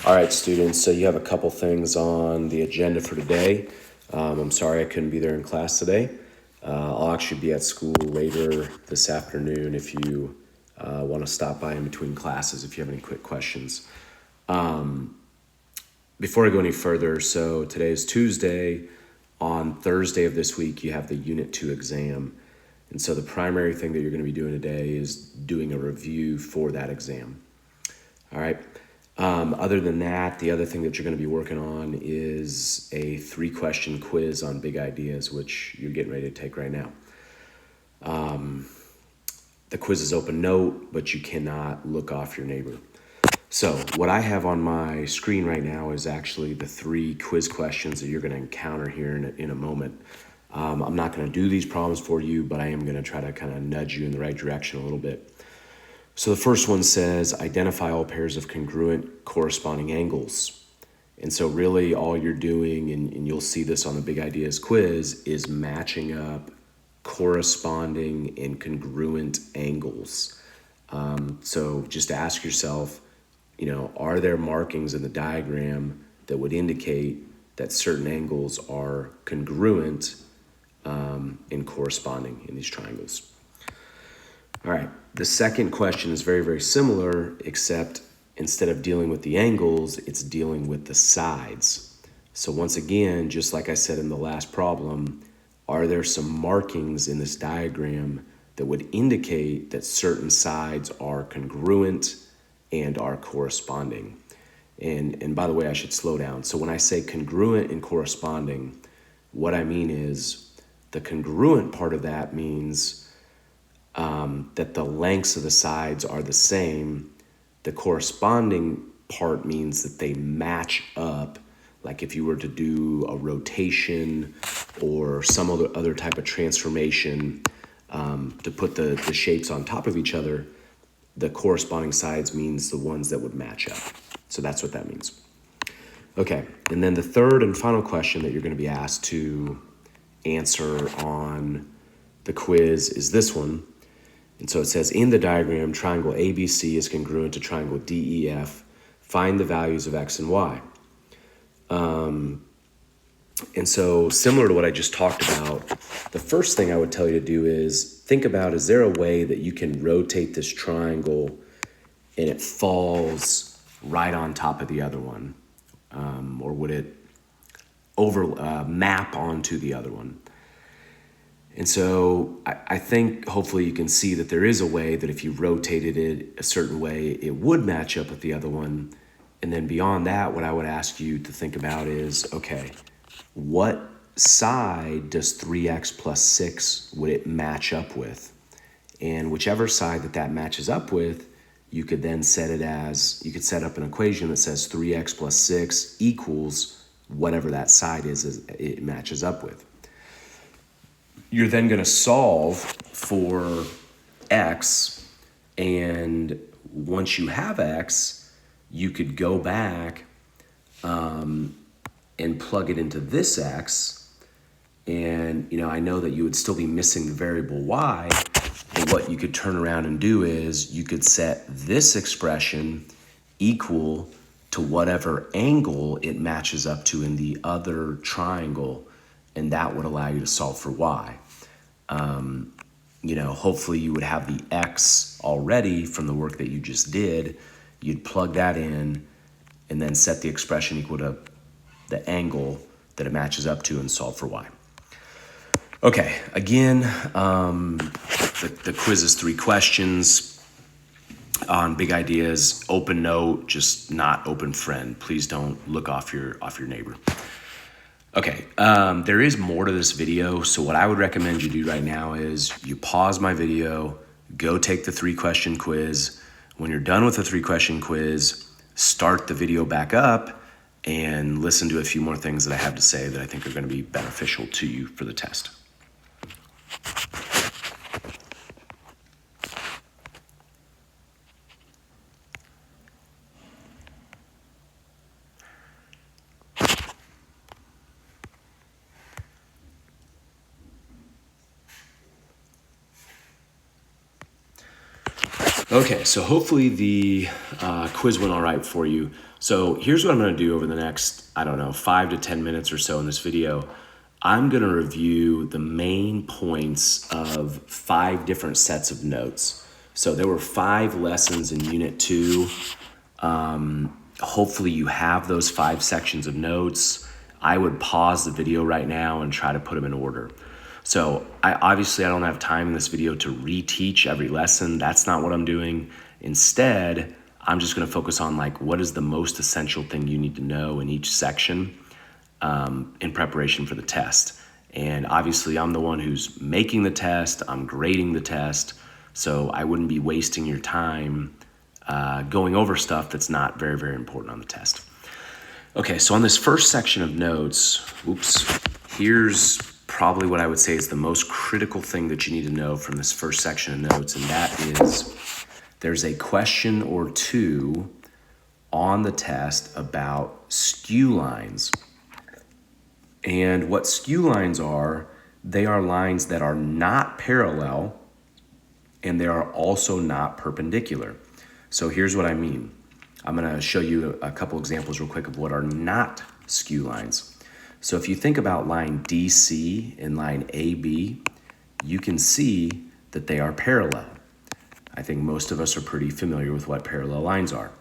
All right, students, so you have a couple things on the agenda for today. I'm sorry I couldn't be there in class today. I'll actually be at school later this afternoon if you want to stop by in between classes if you have any quick questions. Before I go any further, so today is Tuesday. On Thursday of this week, you have the Unit 2 exam. And so the primary thing that you're going to be doing today is doing a review for that exam. All right. Other than that, the other thing that you're going to be working on is a 3-question quiz on big ideas, which you're getting ready to take right now. The quiz is open note, but you cannot look off your neighbor. So what I have on my screen right now is actually the 3 quiz questions that you're going to encounter here in a moment. I'm not going to do these problems for you, but I am going to try to kind of nudge you in the right direction a little bit. So the first one says, identify all pairs of congruent corresponding angles. And so really all you're doing, and you'll see this on the Big Ideas quiz, is matching up corresponding and congruent angles. So just ask yourself, are there markings in the diagram that would indicate that certain angles are congruent and corresponding in these triangles? All right, the second question is very, very similar, except instead of dealing with the angles, it's dealing with the sides. So once again, just like I said in the last problem, are there some markings in this diagram that would indicate that certain sides are congruent and are corresponding? And by the way, I should slow down. So when I say congruent and corresponding, what I mean is the congruent part of that means that the lengths of the sides are the same. The corresponding part means that they match up. Like if you were to do a rotation or some other type of transformation to put the shapes on top of each other, the corresponding sides means the ones that would match up. So that's what that means. Okay, and then the third and final question that you're going to be asked to answer on the quiz is this one. And so it says, in the diagram, triangle ABC is congruent to triangle DEF. Find the values of X and Y. And so similar to what I just talked about, the first thing I would tell you to do is think about, is there a way that you can rotate this triangle and it falls right on top of the other one? Or would it map onto the other one? And so I think hopefully you can see that there is a way that if you rotated it a certain way, it would match up with the other one. And then beyond that, what I would ask you to think about is, okay, what side does 3x plus 6, would it match up with? And whichever side that matches up with, you could then set it as, you could set up an equation that says 3x plus 6 equals whatever that side is it matches up with. You're then going to solve for X, and once you have X, you could go back and plug it into this X, and I know that you would still be missing the variable Y, and what you could turn around and do is you could set this expression equal to whatever angle it matches up to in the other triangle, and that would allow you to solve for Y. Hopefully you would have the X already from the work that you just did. You'd plug that in and then set the expression equal to the angle that it matches up to and solve for Y. Okay, again, the quiz is 3 questions on big ideas, open note, just not open friend. Please don't look off your neighbor. Okay, there is more to this video, so what I would recommend you do right now is you pause my video, go take the 3-question quiz. When you're done with the 3-question quiz, start the video back up and listen to a few more things that I have to say that I think are going to be beneficial to you for the test. Okay, so hopefully the quiz went all right for you. So here's what I'm going to do over the next, 5 to 10 minutes or so in this video. I'm going to review the main points of 5 different sets of notes. So there were 5 lessons in Unit 2. Hopefully you have those 5 sections of notes. I would pause the video right now and try to put them in order. So I don't have time in this video to reteach every lesson. That's not what I'm doing. Instead, I'm just going to focus on what is the most essential thing you need to know in each section in preparation for the test. And obviously I'm the one who's making the test, I'm grading the test, so I wouldn't be wasting your time going over stuff that's not very, very important on the test. Okay, so on this first section of notes, here's probably what I would say is the most critical thing that you need to know from this first section of notes, and that is there's a question or two on the test about skew lines. And what skew lines are, they are lines that are not parallel and they are also not perpendicular. So here's what I mean. I'm going to show you a couple examples real quick of what are not skew lines. So if you think about line DC and line AB, you can see that they are parallel. I think most of us are pretty familiar with what parallel lines are.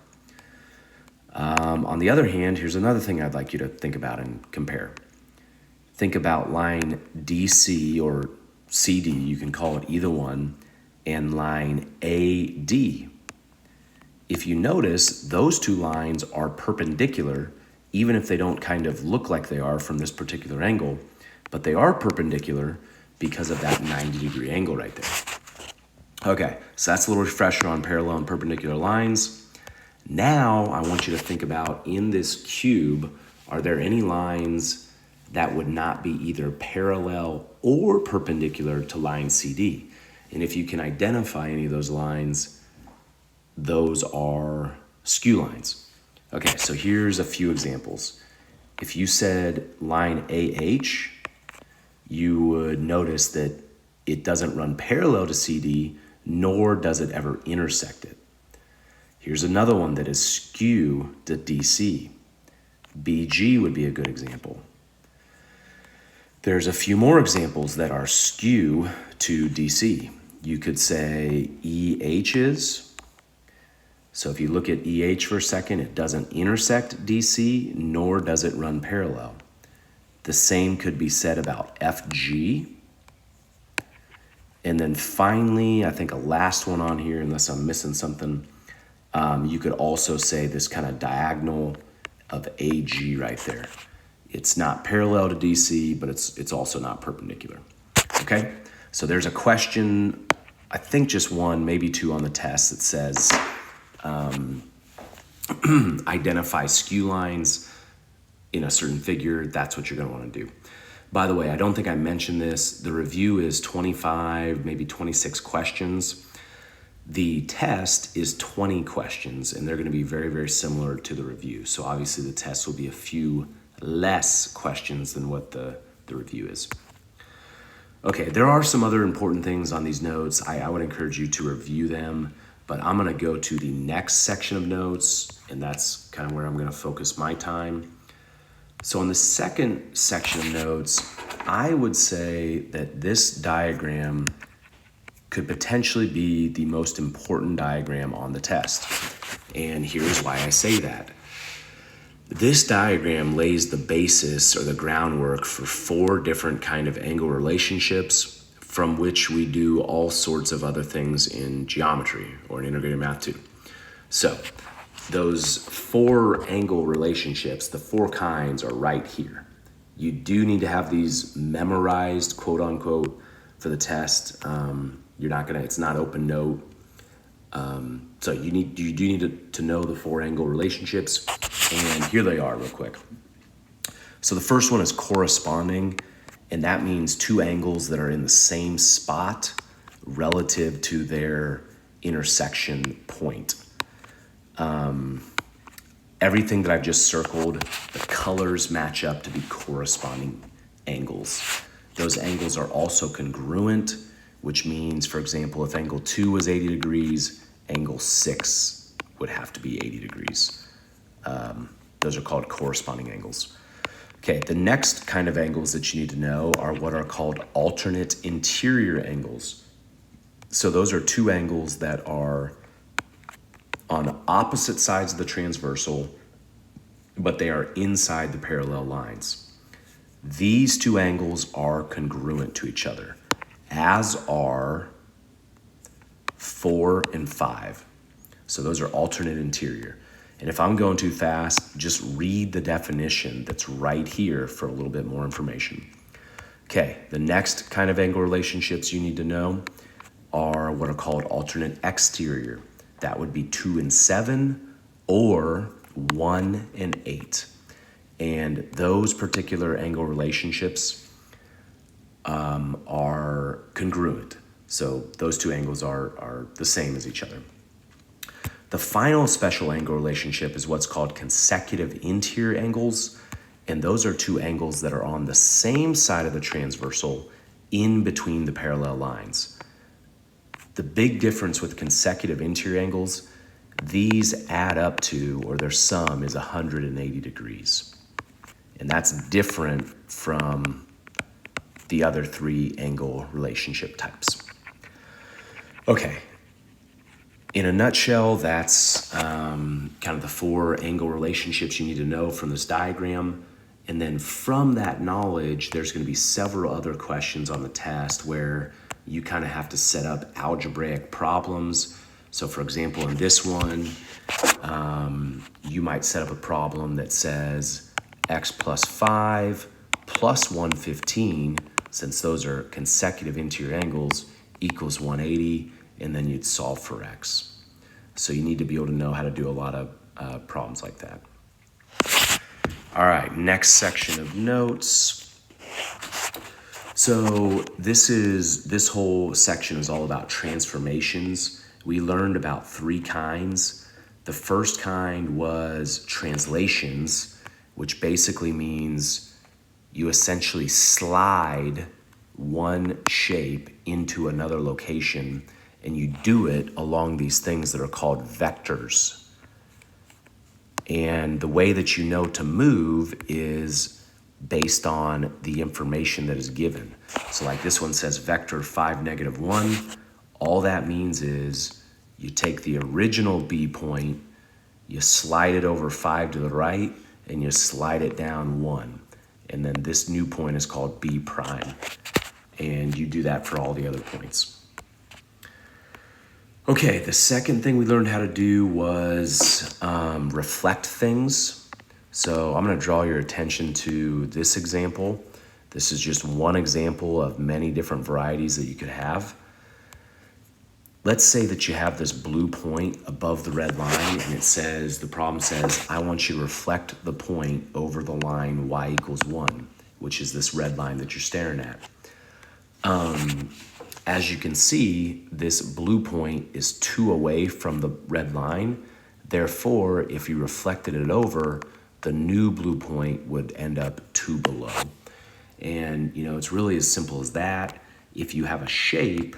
On the other hand, here's another thing I'd like you to think about and compare. Think about line DC or CD, you can call it either one, and line AD. If you notice, those two lines are perpendicular, even if they don't kind of look like they are from this particular angle, but they are perpendicular because of that 90-degree angle right there. Okay, so that's a little refresher on parallel and perpendicular lines. Now I want you to think about, in this cube, are there any lines that would not be either parallel or perpendicular to line CD? And if you can identify any of those lines, those are skew lines. Okay, so here's a few examples. If you said line AH, you would notice that it doesn't run parallel to CD, nor does it ever intersect it. Here's another one that is skew to DC. BG would be a good example. There's a few more examples that are skew to DC. You could say EHs. So if you look at EH for a second, it doesn't intersect DC, nor does it run parallel. The same could be said about FG. And then finally, I think a last one on here, unless I'm missing something, you could also say this kind of diagonal of AG right there. It's not parallel to DC, but it's also not perpendicular. Okay, so there's a question, I think just one, maybe two on the test that says identify skew lines in a certain figure. That's what you're going to want to do. By the way, I don't think I mentioned this. The review is 25, maybe 26 questions. The test is 20 questions, and they're going to be very, very similar to the review. So obviously the test will be a few less questions than what the review is. Okay, there are some other important things on these notes. I would encourage you to review them, but I'm going to go to the next section of notes, and that's kind of where I'm going to focus my time. So on the second section of notes, I would say that this diagram could potentially be the most important diagram on the test. And here's why I say that. This diagram lays the basis or the groundwork for 4 different kind of angle relationships from which we do all sorts of other things in geometry or in integrated math too. So those 4 angle relationships, the 4 kinds, are right here. You do need to have these memorized, quote unquote, for the test. It's not open note. So you do need to know the 4 angle relationships, and here they are real quick. So the first one is corresponding, and that means 2 angles that are in the same spot relative to their intersection point. Everything that I've just circled, the colors match up to be corresponding angles. Those angles are also congruent, which means, for example, if angle 2 was 80 degrees, angle 6 would have to be 80 degrees. Those are called corresponding angles. Okay, the next kind of angles that you need to know are what are called alternate interior angles. So those are two angles that are on opposite sides of the transversal, but they are inside the parallel lines. These two angles are congruent to each other, as are 4 and 5. So those are alternate interior. And if I'm going too fast, just read the definition that's right here for a little bit more information. Okay, the next kind of angle relationships you need to know are what are called alternate exterior. That would be 2 and 7 or 1 and 8. And those particular angle relationships are congruent. So those two angles are the same as each other. The final special angle relationship is what's called consecutive interior angles. And those are two angles that are on the same side of the transversal in between the parallel lines. The big difference with consecutive interior angles, these add up to, or their sum is 180 degrees. And that's different from the other three angle relationship types. Okay, in a nutshell, that's kind of the four angle relationships you need to know from this diagram. And then from that knowledge, there's going to be several other questions on the test where you kind of have to set up algebraic problems. So for example, in this one, you might set up a problem that says x plus 5 plus 115, since those are consecutive interior angles, equals 180, and then you'd solve for x. So you need to be able to know how to do a lot of problems like that. All right, next section of notes. So this whole section is all about transformations. We learned about three kinds. The first kind was translations, which basically means you essentially slide one shape into another location, and you do it along these things that are called vectors. And the way that you know to move is based on the information that is given. So like this one says vector 5, -1. All that means is you take the original B point, you slide it over 5 to the right, and you slide it down 1. And then this new point is called B prime. And you do that for all the other points. Okay, the second thing we learned how to do was reflect things. So I'm going to draw your attention to this example. This is just one example of many different varieties that you could have. Let's say that you have this blue point above the red line, and the problem says, I want you to reflect the point over the line y = 1, which is this red line that you're staring at. As you can see, this blue point is 2 away from the red line. Therefore, if you reflected it over, the new blue point would end up 2 below. And, it's really as simple as that. If you have a shape,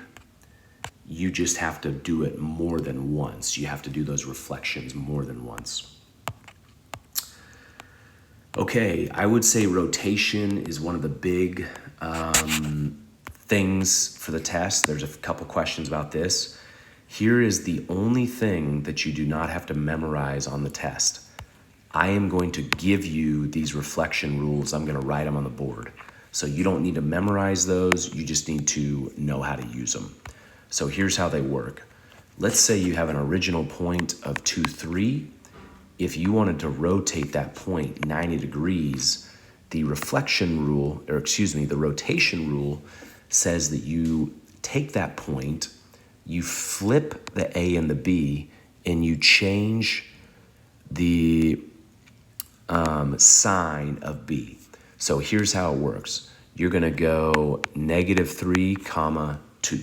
you just have to do it more than once. You have to do those reflections more than once. Okay, I would say rotation is one of the big things for the test. There's a couple questions about this. Here is the only thing that you do not have to memorize on the test. I am going to give you these reflection rules. I'm going to write them on the board. So you don't need to memorize those. You just need to know how to use them. So here's how they work. Let's say you have an original point of 2, 3. If you wanted to rotate that point 90 degrees, the rotation rule says that you take that point, you flip the A and the B, and you change the sign of B. So here's how it works. You're going to go -3, 2.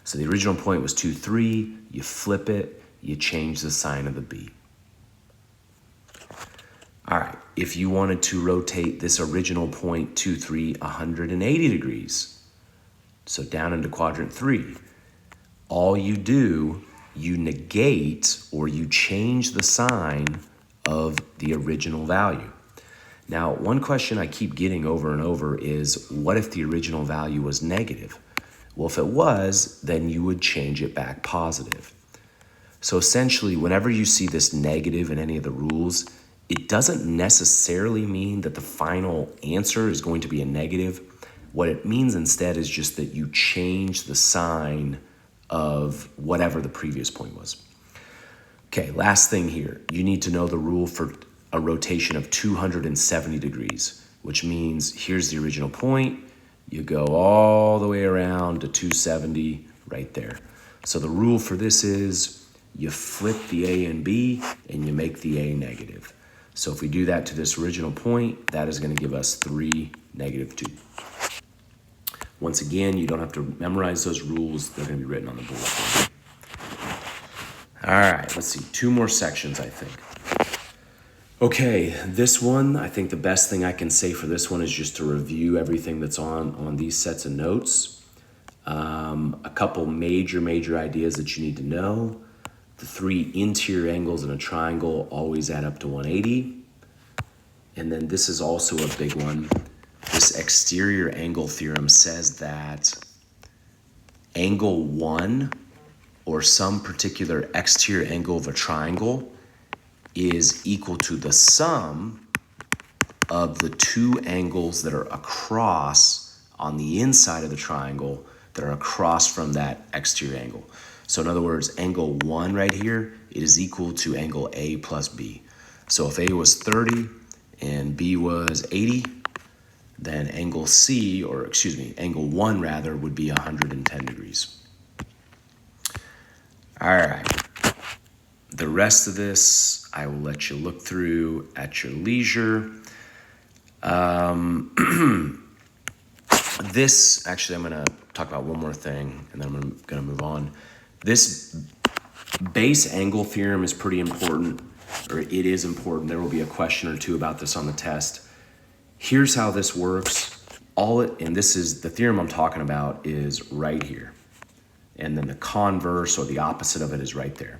So the original point was 2, 3. You flip it, you change the sign of the B. All right, if you wanted to rotate this original point 2, 3, 180 degrees, so down into quadrant 3, all you do, you negate or you change the sign of the original value. Now, one question I keep getting over and over is, what if the original value was negative? Well, if it was, then you would change it back positive. So essentially, whenever you see this negative in any of the rules, it doesn't necessarily mean that the final answer is going to be a negative. What it means instead is just that you change the sign of whatever the previous point was. Okay, last thing here. You need to know the rule for a rotation of 270 degrees, which means here's the original point. You go all the way around to 270 right there. So the rule for this is you flip the A and B and you make the A negative. So if we do that to this original point, that is going to give us 3, -2. Once again, you don't have to memorize those rules. They're going to be written on the board. All right, let's see. 2 more sections, I think. Okay, this one, I think the best thing I can say for this one is just to review everything that's on these sets of notes. A couple major ideas that you need to know. The 3 interior angles in a triangle always add up to 180. And then this is also a big one. This exterior angle theorem says that angle 1 or some particular exterior angle of a triangle is equal to the sum of the 2 angles that are across on the inside of the triangle that are across from that exterior angle. So in other words, angle 1 right here, it is equal to angle A plus B. So if A was 30 and B was 80, then angle C, or excuse me, angle 1 rather, would be 110 degrees. All right. The rest of this, I will let you look through at your leisure. This, actually, I'm going to talk about one more thing, and then I'm going to move on. This base angle theorem is pretty important, or it is important. There will be a question or two about this on the test. Here's how this works. And this is the theorem I'm talking about is right here. And then the converse or the opposite of it is right there.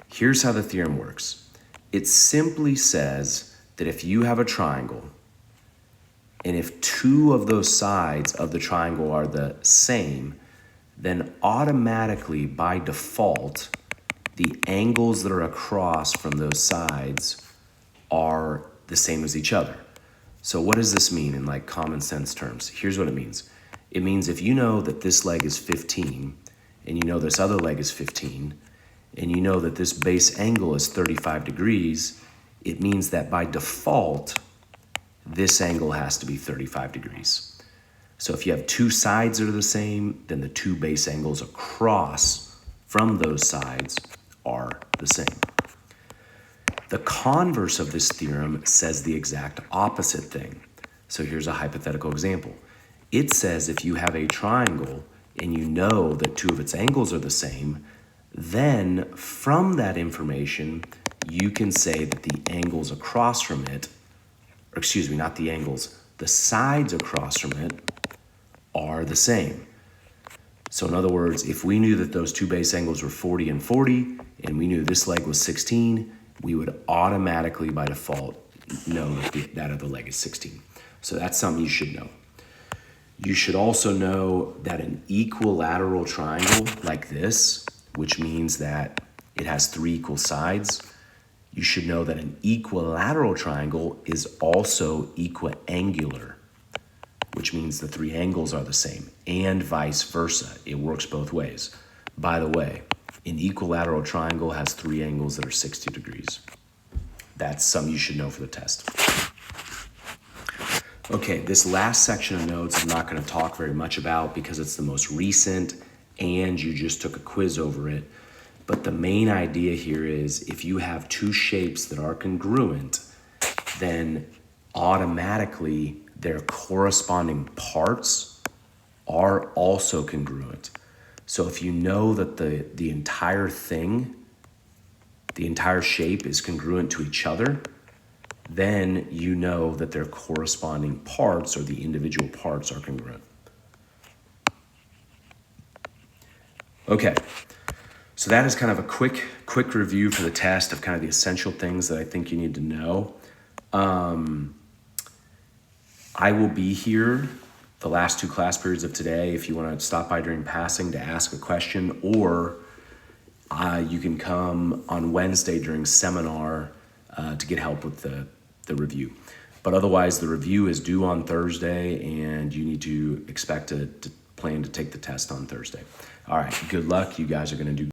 Here's how the theorem works. It simply says that if you have a triangle, and if 2 of those sides of the triangle are the same, then automatically, by default, the angles that are across from those sides are the same as each other. So what does this mean in like common sense terms? Here's what it means. It means if you know that this leg is 15, and you know this other leg is 15, and you know that this base angle is 35 degrees, it means that by default, this angle has to be 35 degrees. So if you have 2 sides that are the same, then the 2 base angles across from those sides are the same. The converse of this theorem says the exact opposite thing. So here's a hypothetical example. It says if you have a triangle and you know that 2 of its angles are the same, then from that information, you can say that the angles across from it, or excuse me, not the angles, the sides across from it are the same. So in other words, if we knew that those 2 base angles were 40 and 40, and we knew this leg was 16, we would automatically, by default, know that that other leg is 16. So that's something you should know. You should also know that an equilateral triangle like this, which means that it has 3 equal sides, you should know that an equilateral triangle is also equiangular, which means the 3 angles are the same, and vice versa. It works both ways. By the way, an equilateral triangle has 3 angles that are 60 degrees. That's something you should know for the test. Okay, this last section of notes I'm not going to talk very much about because it's the most recent and you just took a quiz over it. But the main idea here is if you have 2 shapes that are congruent, then automatically their corresponding parts are also congruent. So if you know that the entire thing, the entire shape is congruent to each other, then you know that their corresponding parts or the individual parts are congruent. Okay, so that is kind of a quick review for the test of kind of the essential things that I think you need to know. I will be here the last 2 class periods of today if you want to stop by during passing to ask a question, or you can come on Wednesday during seminar to get help with the review. But otherwise, the review is due on Thursday, and you need to expect to plan to take the test on Thursday. All right, good luck. You guys are going to do